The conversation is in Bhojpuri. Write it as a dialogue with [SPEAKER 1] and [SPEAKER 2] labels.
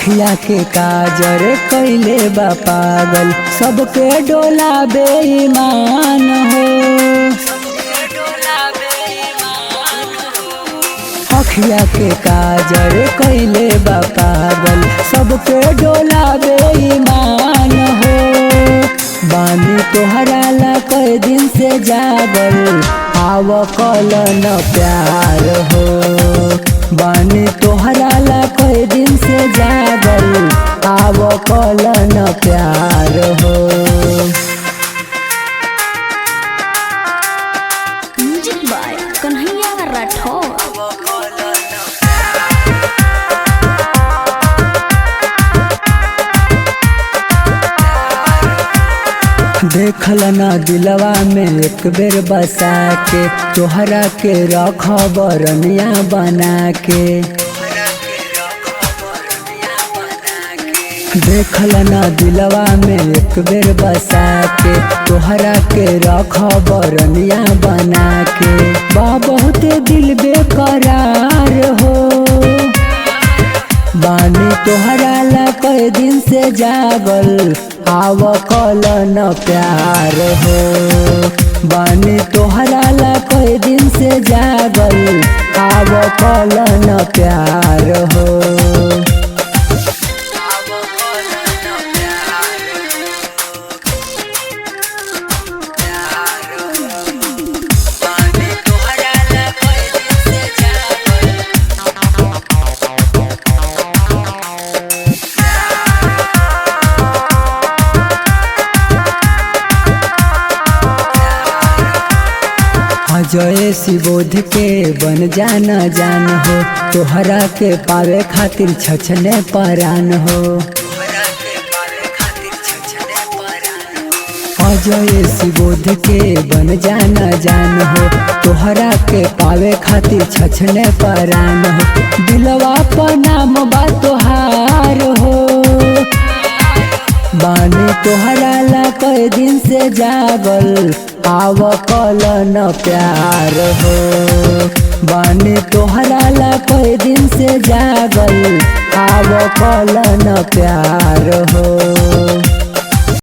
[SPEAKER 1] अखिया के काजर कैले बा पागल, सबके डोला बेईमान हो। अखिया के काजर कैले बा पागल, सबके डोला बेईमान हो। बानी तोहरा ला कई दिन से जागल, आव कल न प्यार हो। बानी तोहरा ला कई दिन से जागल, आव कल न प्यार हो।
[SPEAKER 2] Music by Kanhaiya Rathore.
[SPEAKER 1] देखल ना दिलवा में एक बेर बसा के, तोहरा के रख बरनिया बना के। देखल ना दिलवा में एक बेर बसा के, तोहरा के रख बरनिया बना के। बा बहुत दिल बेकरार हो। बानी तोहरा ला कई दिन से जागल, आव कल न प्यार हो। बानी तोहरा ला कई दिन से जागल, आव कल न प्यार हो। अजय शिवोध के बन जाना जान हो, तोहरा के पावे खातिर छछने परान हो। अजय शिवोध के बन जाना जान हो, तोहरा के पावे खातिर छछने परान हो। दिलवा पर नाम बा तोहार हो। बानी तोहरा ला कई दिन से जागल, आव कल न प्यार हो। बानी तोहरा ला कई दिन से जागल, आव कल न प्यार हो।